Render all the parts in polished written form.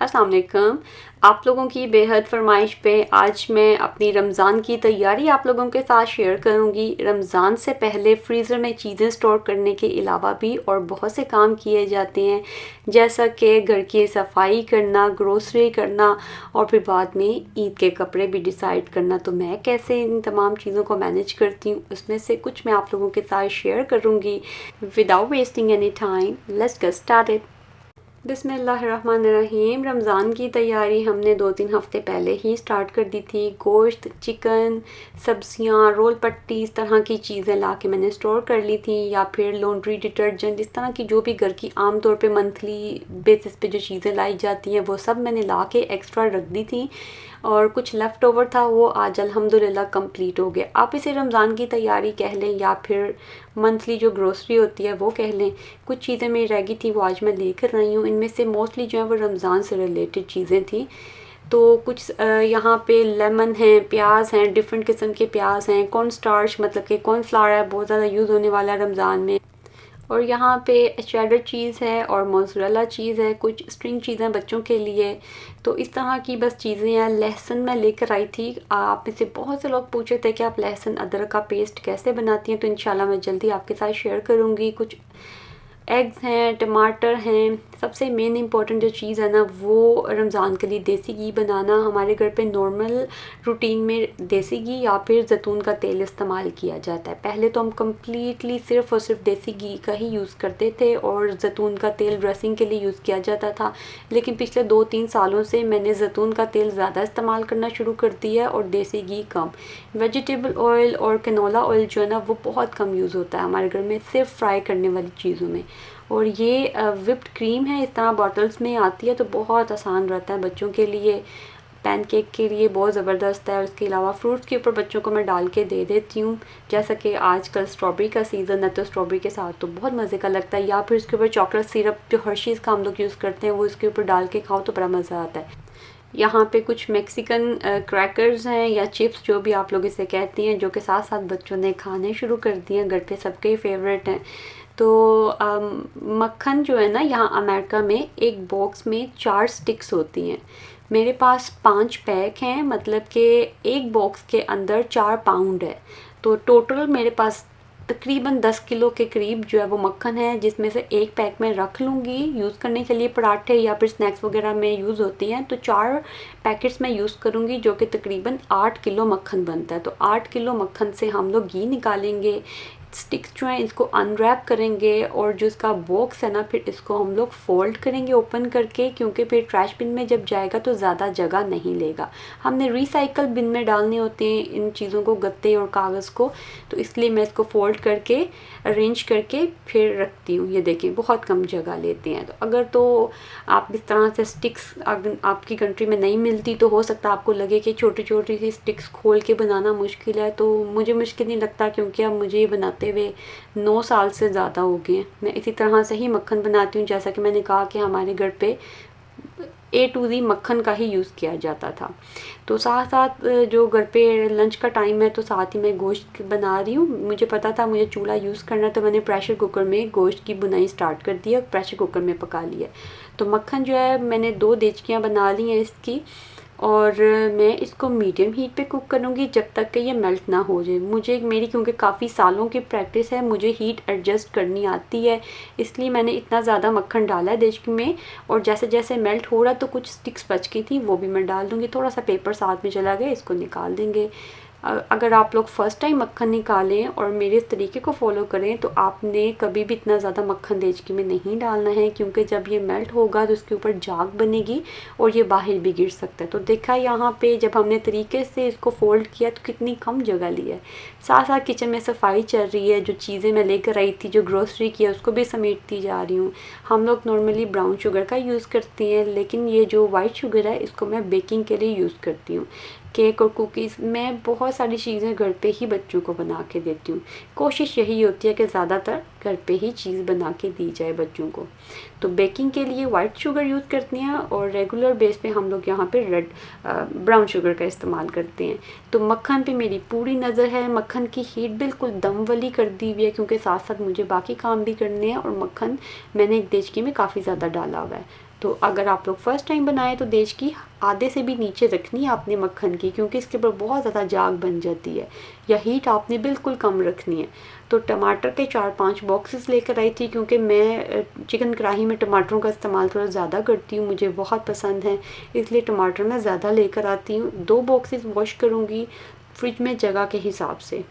अस्सलाम वालेकुम। आप लोगों की बेहद फरमाइश पे आज मैं अपनी रमज़ान की तैयारी आप लोगों के साथ शेयर करूंगी। रमज़ान से पहले फ्रीज़र में चीज़ें स्टोर करने के अलावा भी और बहुत से काम किए जाते हैं, जैसा कि घर की सफाई करना, ग्रोसरी करना और फिर बाद में ईद के कपड़े भी डिसाइड करना। तो मैं कैसे इन तमाम चीज़ों को मैनेज करती हूँ, उसमें से कुछ मैं आप लोगों के साथ शेयर करूँगी। Without wasting any time, let's get started. बिस्मिल्लाहिर्रहमानिर्रहीम। रमज़ान की तैयारी हमने 2-3 हफ़्ते पहले ही स्टार्ट कर दी थी। गोश्त, चिकन, सब्जियां, रोल पट्टी, इस तरह की चीज़ें ला के मैंने स्टोर कर ली थी, या फिर लॉन्ड्री डिटर्जेंट, इस तरह की जो भी घर की आम तौर पे मंथली बेसिस पे जो चीज़ें लाई जाती हैं वो सब मैंने ला के एक्स्ट्रा रख दी थी। और कुछ लेफ़्ट ओवर था वो आज अल्हम्दुलिल्लाह कंप्लीट हो गया। आप इसे रमज़ान की तैयारी कह लें या फिर मंथली जो ग्रोसरी होती है वो कह लें। कुछ चीज़ें मेरी रह गई थी वो आज मैं लेकर आई हूँ। इनमें से मोस्टली जो है वो रमज़ान से रिलेटेड चीज़ें थी। तो कुछ यहाँ पे लेमन हैं, प्याज हैं, डिफरेंट किस्म के प्याज हैं, कॉर्न स्टार्च मतलब कि कॉर्न फ्लावर है, बहुत ज़्यादा यूज़ होने वाला है रमज़ान में। और यहाँ पे चेडर चीज़ है और मोज़रेला चीज़ है, कुछ स्ट्रिंग चीज़ें बच्चों के लिए। तो इस तरह की बस चीज़ें हैं। लहसुन मैं लेकर आई थी। आप में से बहुत से लोग पूछे थे कि आप लहसुन अदरक का पेस्ट कैसे बनाती हैं, तो इंशाल्लाह मैं जल्दी आपके साथ शेयर करूँगी। कुछ एग्स हैं, टमाटर हैं। सबसे मेन इम्पॉर्टेंट जो चीज़ है ना वो रमज़ान के लिए देसी घी बनाना। हमारे घर पे नॉर्मल रूटीन में देसी घी या फिर ज़ैतून का तेल इस्तेमाल किया जाता है। पहले तो हम कम्प्लीटली सिर्फ़ और सिर्फ देसी घी का ही यूज़ करते थे और ज़ैतून का तेल ड्रेसिंग के लिए यूज़ किया जाता था। लेकिन पिछले 2-3 सालों से मैंने ज़ैतून का तेल ज़्यादा इस्तेमाल करना शुरू कर दिया है और देसी घी कम। वेजिटेबल ऑयल और कैनोला ऑयल जो है ना वो बहुत कम यूज़ होता है हमारे घर में, सिर्फ फ्राई करने वाली चीज़ों में। और ये विप्ड क्रीम है, इस तरह बॉटल्स में आती है, तो बहुत आसान रहता है बच्चों के लिए। पैनकेक के लिए बहुत ज़बरदस्त है। उसके अलावा फ्रूट्स के ऊपर बच्चों को मैं डाल के दे देती हूँ, जैसा कि आजकल स्ट्रॉबेरी का सीज़न है तो स्ट्रॉबेरी के साथ तो बहुत मज़े का लगता है। या फिर उसके ऊपर चॉकलेट सिरप जो हर्शीज़ का हम लोग यूज़ करते हैं वो इसके ऊपर डाल के खाओ तो बड़ा मज़ा आता है। यहाँ पे कुछ मैक्सिकन क्रैकर्स हैं या चिप्स जो भी आप लोग इसे कहती हैं, जो कि साथ साथ बच्चों ने खाने शुरू कर दिए हैं। घर पे सबके ही फेवरेट हैं। तो मक्खन जो है ना, यहाँ अमेरिका में एक बॉक्स में 4 स्टिक्स होती हैं। मेरे पास 5 पैक हैं, मतलब कि एक बॉक्स के अंदर 4 पाउंड है। तो टोटल मेरे पास तकरीबन 10 किलो के करीब जो है वो मक्खन है, जिसमें से एक पैक मैं रख लूँगी यूज़ करने के लिए, पराठे या फिर स्नैक्स वगैरह में यूज़ होती हैं। तो 4 पैकेट्स मैं यूज़ करूँगी, जो कि तकरीबन 8 किलो मक्खन बनता है। तो 8 किलो मक्खन से हम लोग घी निकालेंगे, स्टिक्स जो हैं इसको अनरैप करेंगे और जो इसका बॉक्स है ना फिर इसको हम लोग फोल्ड करेंगे ओपन करके, क्योंकि फिर ट्रैश बिन में जब जाएगा तो ज़्यादा जगह नहीं लेगा। हमने रिसाइकल बिन में डालने होते हैं इन चीज़ों को, गत्ते और कागज़ को, तो इसलिए मैं इसको फोल्ड करके अरेंज करके फिर रखती हूँ। ये देखें बहुत कम जगह लेते हैं। तो अगर तो आप इस तरह से स्टिक्स अगर आपकी कंट्री में नहीं मिलती तो हो सकता है आपको लगे कि छोटी छोटी सी स्टिक्स खोल के बनाना मुश्किल है, तो मुझे मुश्किल नहीं लगता, क्योंकि अब मुझे ये बनाते हुए 9 साल से ज़्यादा हो गए हैं। मैं इसी तरह से ही मक्खन बनाती हूँ। जैसा कि मैंने कहा कि हमारे घर पे A to Z मक्खन का ही यूज़ किया जाता था। तो साथ साथ जो घर पे लंच का टाइम है तो साथ ही मैं गोश्त बना रही हूँ। मुझे पता था मुझे चूल्हा यूज़ करना है, तो मैंने प्रेशर कुकर में गोश्त की बुनाई स्टार्ट कर दी है, प्रेशर कुकर में पका लिया। तो मक्खन जो है मैंने 2 देचकियाँ बना ली हैं इसकी, और मैं इसको मीडियम हीट पे कुक करूँगी जब तक कि ये मेल्ट ना हो जाए। मुझे मेरी क्योंकि काफ़ी सालों की प्रैक्टिस है, मुझे हीट एडजस्ट करनी आती है, इसलिए मैंने इतना ज़्यादा मक्खन डाला है देचकी में। और जैसे जैसे मेल्ट हो रहा तो कुछ स्टिक्स बच गई थी वो भी मैं डाल दूँगी। थोड़ा सा पेपर साथ में चला गया, इसको निकाल देंगे। अगर आप लोग फ़र्स्ट टाइम मक्खन निकालें और मेरे इस तरीके को फॉलो करें तो आपने कभी भी इतना ज़्यादा मक्खन देचकी में नहीं डालना है, क्योंकि जब ये मेल्ट होगा तो उसके ऊपर जाग बनेगी और ये बाहर भी गिर सकता है। तो देखा यहाँ पे जब हमने तरीके से इसको फोल्ड किया तो कितनी कम जगह ली है। साथ साथ किचन में सफाई चल रही है, जो चीज़ें मैं लेकर आई थी, जो ग्रोसरी की है उसको भी समेटती जा रही हूँ। हम लोग नॉर्मली ब्राउन शुगर का यूज़ करते हैं, लेकिन ये जो वाइट शुगर है इसको मैं बेकिंग के लिए यूज़ करती हूँ। केक और कुकीज़, मैं बहुत सारी चीज़ें घर पे ही बच्चों को बना के देती हूँ। कोशिश यही होती है कि ज़्यादातर घर पे ही चीज़ बना के दी जाए बच्चों को। तो बेकिंग के लिए वाइट शुगर यूज़ करती हैं और रेगुलर बेस पे हम लोग यहाँ पे ब्राउन शुगर का इस्तेमाल करते हैं। तो मक्खन पे मेरी पूरी नज़र है। मक्खन की हीट बिल्कुल दम वाली कर दी हुई है, क्योंकि साथ साथ मुझे बाकी काम भी करने हैं और मक्खन मैंने एक देचकी में काफ़ी ज़्यादा डाला हुआ है। तो अगर आप लोग फ़र्स्ट टाइम बनाएं तो देश की आधे से भी नीचे रखनी है आपने मक्खन की, क्योंकि इसके ऊपर बहुत ज़्यादा जाग बन जाती है, या हीट आपने बिल्कुल कम रखनी है। तो टमाटर के 4-5 बॉक्सेस लेकर आई थी, क्योंकि मैं चिकन कढ़ाई में टमाटरों का इस्तेमाल थोड़ा ज़्यादा करती हूँ, मुझे बहुत पसंद है, इसलिए टमाटर मैं ज़्यादा लेकर आती हूँ। 2 बॉक्सेस वॉश करूँगी फ्रिज में जगह के हिसाब से।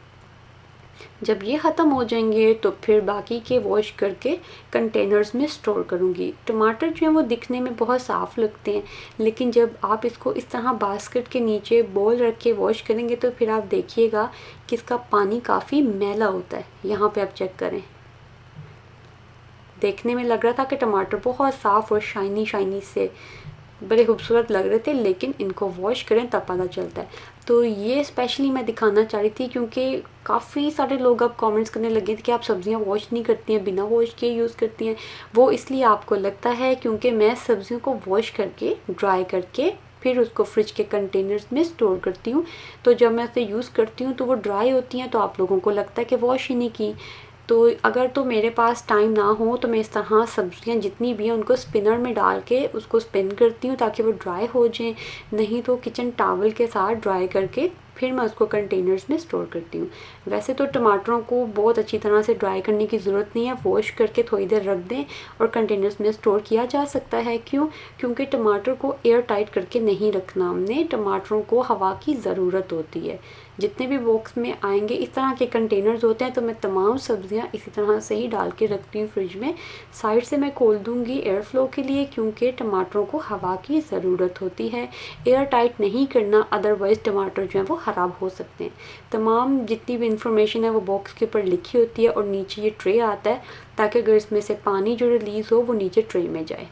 जब ये ख़त्म हो जाएंगे तो फिर बाकी के वॉश करके कंटेनर्स में स्टोर करूँगी। टमाटर जो हैं वो दिखने में बहुत साफ़ लगते हैं, लेकिन जब आप इसको इस तरह बास्केट के नीचे बोल रख के वॉश करेंगे तो फिर आप देखिएगा कि इसका पानी काफ़ी मैला होता है। यहाँ पे आप चेक करें, देखने में लग रहा था कि टमाटर बहुत साफ़ और शाइनी शाइनी से बड़े खूबसूरत लग रहे थे, लेकिन इनको वॉश करें तब पता चलता है। तो ये स्पेशली मैं दिखाना चाह रही थी, क्योंकि काफ़ी सारे लोग अब कमेंट्स करने लगे थे कि आप सब्ज़ियाँ वॉश नहीं करती हैं, बिना वॉश किए यूज़ करती हैं। वो इसलिए आपको लगता है क्योंकि मैं सब्ज़ियों को वॉश करके ड्राई करके फिर उसको फ्रिज के कंटेनर्स में स्टोर करती हूँ। तो जब मैं उसे यूज़ करती हूँ तो वो ड्राई होती हैं, तो आप लोगों को लगता है कि वॉश ही नहीं की। तो अगर तो मेरे पास टाइम ना हो तो मैं इस तरह सब्ज़ियाँ जितनी भी हैं उनको स्पिनर में डाल के उसको स्पिन करती हूँ ताकि वो ड्राई हो जाएं, नहीं तो किचन टॉवल के साथ ड्राई करके फिर मैं उसको कंटेनर्स में स्टोर करती हूँ। वैसे तो टमाटरों को बहुत अच्छी तरह से ड्राई करने की ज़रूरत नहीं है, वॉश करके थोड़ी देर रख दें और कंटेनर्स में स्टोर किया जा सकता है। क्यों? क्योंकि टमाटर को एयर टाइट करके नहीं रखना हमने, टमाटरों को हवा की ज़रूरत होती है। जितने भी बॉक्स में आएंगे इस तरह के कंटेनर्स होते हैं, तो मैं तमाम सब्ज़ियाँ इसी तरह से ही डाल के रखती हूँ फ्रिज में। साइड से मैं खोल दूँगी एयर फ्लो के लिए, क्योंकि टमाटरों को हवा की ज़रूरत होती है। एयर टाइट नहीं करना, अदरवाइज़ टमाटर जो हैं वो ख़राब हो सकते हैं। तमाम जितनी भी इंफॉर्मेशन है वो बॉक्स के ऊपर लिखी होती है और नीचे ये ट्रे आता है, ताकि अगर इसमें से पानी जो रिलीज़ हो वो नीचे ट्रे में जाए।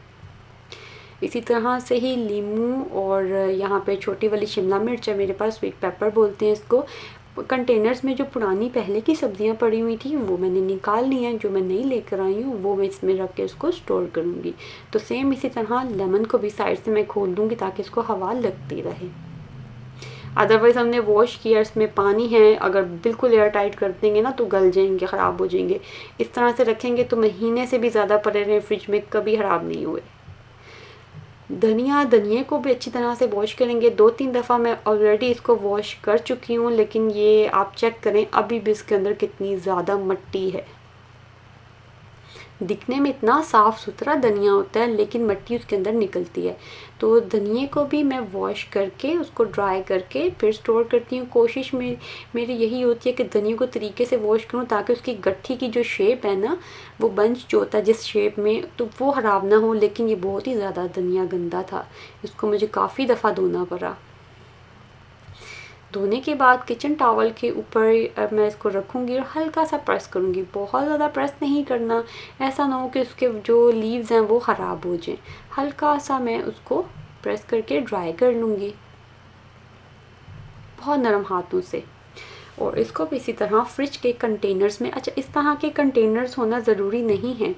इसी तरह से ही लीमू और यहाँ पे छोटी वाली शिमला मिर्च है मेरे पास, स्वीट पेपर बोलते हैं इसको। कंटेनर्स में जो पुरानी पहले की सब्ज़ियाँ पड़ी हुई थी वो मैंने निकाल ली हैं, जो मैं नई लेकर आई हूँ वो मैं इसमें रख के उसको स्टोर करूँगी। तो सेम इसी तरह लेमन को भी साइड से मैं खोल दूँगी ताकि इसको हवा लगती रहे। अदरवाइज़ हमने वॉश किया, इसमें पानी है, अगर बिल्कुल एयर टाइट कर देंगे ना तो गल जाएंगे, ख़राब हो जाएंगे। इस तरह से रखेंगे तो महीने से भी ज़्यादा पड़े रहे फ्रिज में, कभी ख़राब नहीं हुए। धनिए को भी अच्छी तरह से वॉश करेंगे। 2-3 दफ़ा मैं ऑलरेडी इसको वॉश कर चुकी हूँ, लेकिन ये आप चेक करें अभी भी इसके अंदर कितनी ज़्यादा मिट्टी है। दिखने में इतना साफ़ सुथरा धनिया होता है, लेकिन मिट्टी उसके अंदर निकलती है। तो धनिए को भी मैं वॉश करके उसको ड्राई करके फिर स्टोर करती हूँ। कोशिश में मेरी यही होती है कि धनिए को तरीके से वॉश करूँ ताकि उसकी गट्ठी की जो शेप है ना, वो बंच जो होता है जिस शेप में, तो वो ख़राब ना हो। लेकिन ये बहुत ही ज़्यादा धनिया गंदा था, इसको मुझे काफ़ी दफ़ा धोना पड़ा। धोने के बाद किचन टॉवल के ऊपर मैं इसको रखूँगी और हल्का सा प्रेस करूँगी, बहुत ज़्यादा प्रेस नहीं करना, ऐसा ना हो कि उसके जो लीव्स हैं वो ख़राब हो जाएं। हल्का सा मैं उसको प्रेस करके ड्राई कर लूँगी बहुत नरम हाथों से। और इसको भी इसी तरह फ्रिज के कंटेनर्स में, अच्छा इस तरह के कंटेनर्स होना ज़रूरी नहीं है,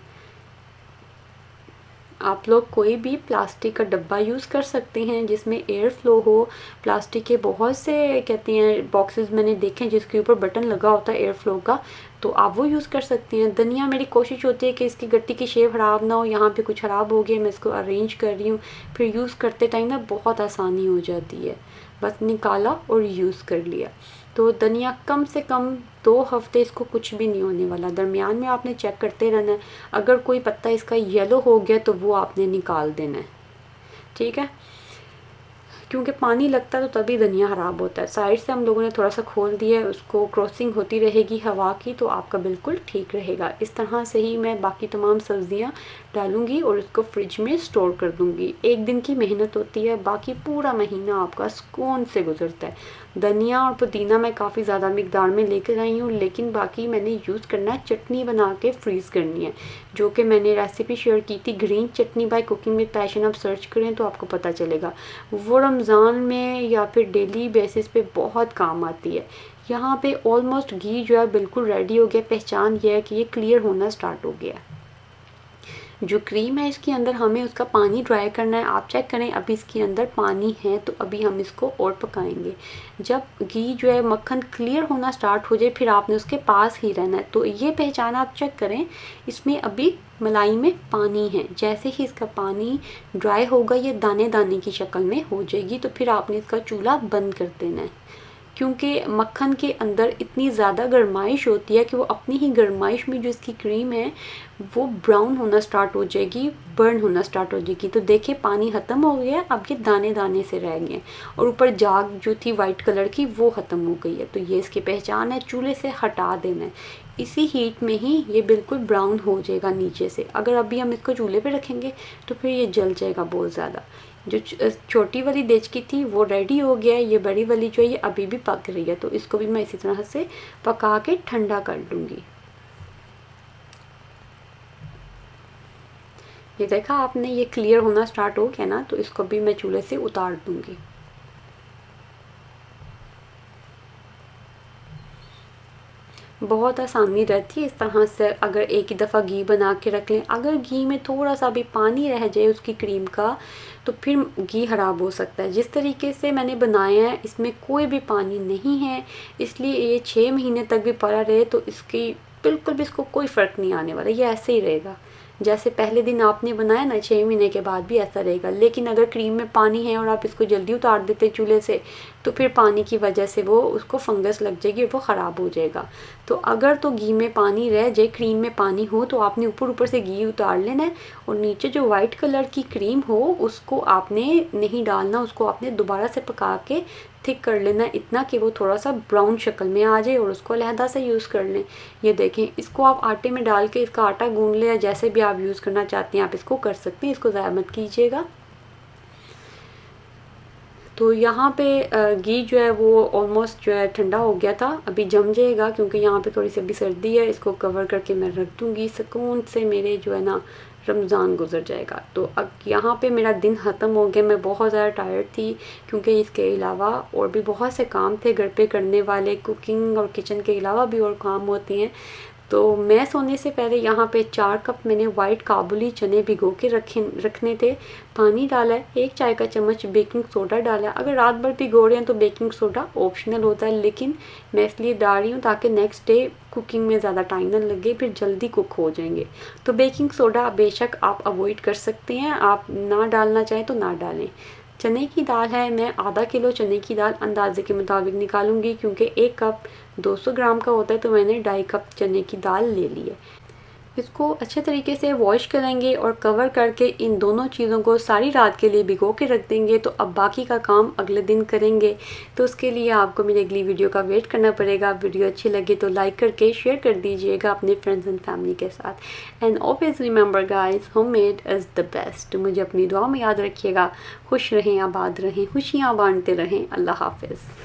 आप लोग कोई भी प्लास्टिक का डब्बा यूज़ कर सकते हैं जिसमें एयर फ्लो हो। प्लास्टिक के बहुत से कहते हैं बॉक्सेस मैंने देखे हैं जिसके ऊपर बटन लगा होता है एयर फ्लो का, तो आप वो यूज़ कर सकते हैं। धनिया मेरी कोशिश होती है कि इसकी गट्टी की शेप ख़राब ना हो, यहाँ पे कुछ ख़राब हो गया, मैं इसको अरेंज कर रही हूँ, फिर यूज़ करते टाइम ना बहुत आसानी हो जाती है, बस निकाला और यूज़ कर लिया। तो धनिया कम से कम 2 हफ्ते इसको कुछ भी नहीं होने वाला, दरमियान में आपने चेक करते रहना है। अगर कोई पत्ता इसका येलो हो गया तो वो आपने निकाल देना है, ठीक है, क्योंकि पानी लगता है तो तभी धनिया ख़राब होता है। साइड से हम लोगों ने थोड़ा सा खोल दिया है, उसको क्रॉसिंग होती रहेगी हवा की, तो आपका बिल्कुल ठीक रहेगा। इस तरह से ही मैं बाकी तमाम सब्ज़ियाँ डालूँगी और इसको फ्रिज में स्टोर कर दूँगी। 1 दिन की मेहनत होती है, बाकी पूरा महीना आपका सुकून से गुजरता है। धनिया और पुदीना मैं काफ़ी ज़्यादा मिकदार में लेकर आई हूँ, लेकिन बाकी मैंने यूज़ करना है, चटनी बना के फ्रीज़ करनी है, जो कि मैंने रेसिपी शेयर की थी, green chutney by cooking with passion. आप सर्च करें तो आपको पता चलेगा। वो रमज़ान में या फिर डेली बेसिस पे बहुत काम आती है। यहाँ पे ऑलमोस्ट घी जो है बिल्कुल रेडी हो गया, पहचान ये है कि ये क्लियर होना स्टार्ट हो गया। जो क्रीम है इसके अंदर हमें उसका पानी ड्राई करना है। आप चेक करें अभी इसके अंदर पानी है, तो अभी हम इसको और पकाएंगे। जब घी जो है मक्खन क्लियर होना स्टार्ट हो जाए फिर आपने उसके पास ही रहना है। तो ये पहचान आप चेक करें, इसमें अभी मलाई में पानी है। जैसे ही इसका पानी ड्राई होगा ये दाने दाने की शक्ल में हो जाएगी, तो फिर आपने इसका चूल्हा बंद कर देना है। क्योंकि मक्खन के अंदर इतनी ज़्यादा गर्माइश होती है कि वो अपनी ही गर्माइश में जो इसकी क्रीम है वो ब्राउन होना स्टार्ट हो जाएगी, बर्न होना स्टार्ट हो जाएगी। तो देखिए पानी ख़त्म हो गया, अब ये दाने दाने से रह गए और ऊपर जाग जो थी वाइट कलर की वो ख़त्म हो गई है। तो ये इसकी पहचान है, चूल्हे से हटा देना है। इसी हीट में ही ये बिल्कुल ब्राउन हो जाएगा नीचे से। अगर अभी हम इसको चूल्हे पे रखेंगे तो फिर ये जल जाएगा बहुत ज़्यादा। जो छोटी वाली देचकी थी वो रेडी हो गया है, ये बड़ी वाली जो है ये अभी भी पक रही है। तो इसको भी मैं इसी तरह से पका के ठंडा कर लूँगी। ये देखा आपने, ये क्लियर होना स्टार्ट हो गया ना, तो इसको भी मैं चूल्हे से उतार दूँगी। बहुत आसानी रहती है इस तरह से, अगर एक ही दफ़ा घी बना के रख लें। अगर घी में थोड़ा सा भी पानी रह जाए उसकी क्रीम का तो फिर घी ख़राब हो सकता है। जिस तरीके से मैंने बनाया है इसमें कोई भी पानी नहीं है, इसलिए ये 6 महीने तक भी पड़ा रहे तो इसकी बिल्कुल भी इसको कोई फ़र्क नहीं आने वाला, ये ऐसे ही रहेगा। जैसे पहले दिन आपने बनाया ना 6 महीने के बाद भी ऐसा रहेगा। लेकिन अगर क्रीम में पानी है और आप इसको जल्दी उतार देते चूल्हे से तो फिर पानी की वजह से वो उसको फंगस लग जाएगी और वो ख़राब हो जाएगा। तो अगर तो घी में पानी रह जाए, क्रीम में पानी हो, तो आपने ऊपर ऊपर से घी उतार लेना है और नीचे जो वाइट कलर की क्रीम हो उसको आपने नहीं डालना, उसको आपने दोबारा से पका के थिक कर लेना इतना कि वो थोड़ा सा ब्राउन शक्ल में आ जाए और उसको अलहदा से यूज़ कर लें। ये देखें, इसको आप आटे में डाल के इसका आटा गूंद लें या जैसे भी आप यूज़ करना चाहते हैं आप इसको कर सकते हैं, इसको ज़ाया मत कीजिएगा। तो यहाँ पे घी जो है वो ऑलमोस्ट जो है ठंडा हो गया था, अभी जम जाएगा क्योंकि यहाँ पे थोड़ी सी अभी सर्दी है। इसको कवर करके मैं रख दूँगी, सुकून से मेरे जो है ना रमज़ान गुजर जाएगा। तो अब यहाँ पे मेरा दिन ख़त्म हो गया, मैं बहुत ज़्यादा टायर्ड थी क्योंकि इसके अलावा और भी बहुत से काम थे घर पे करने वाले, कुकिंग और किचन के अलावा भी और काम होते हैं। तो मैं सोने से पहले यहाँ पे 4 कप मैंने वाइट काबुली चने भिगो के रखने थे। पानी डाला है, 1 चाय का चम्मच बेकिंग सोडा डाला है। अगर रात भर भिगो रहे हैं तो बेकिंग सोडा ऑप्शनल होता है, लेकिन मैं इसलिए डाल रही हूँ ताकि नेक्स्ट डे कुकिंग में ज़्यादा टाइम ना लगे, फिर जल्दी कुक हो जाएंगे। तो बेकिंग सोडा बेशक आप अवॉइड कर सकते हैं, आप ना डालना चाहें तो ना डालें। चने की दाल है, मैं आधा किलो चने की दाल अंदाजे के मुताबिक निकालूंगी क्योंकि 1 कप 200 ग्राम का होता है, तो मैंने 2.5 कप चने की दाल ले ली है। इसको अच्छे तरीके से वॉश करेंगे और कवर करके इन दोनों चीज़ों को सारी रात के लिए भिगो के रख देंगे। तो अब बाकी का काम अगले दिन करेंगे, तो उसके लिए आपको मेरी अगली वीडियो का वेट करना पड़ेगा। वीडियो अच्छी लगे तो लाइक करके शेयर कर दीजिएगा अपने फ्रेंड्स एंड फैमिली के साथ। And always remember guys, homemade is the best. मुझे अपनी दुआ में याद रखिएगा। खुश रहें, आबाद रहें, खुशियाँ बांटते रहें। अल्लाह हाफिज़।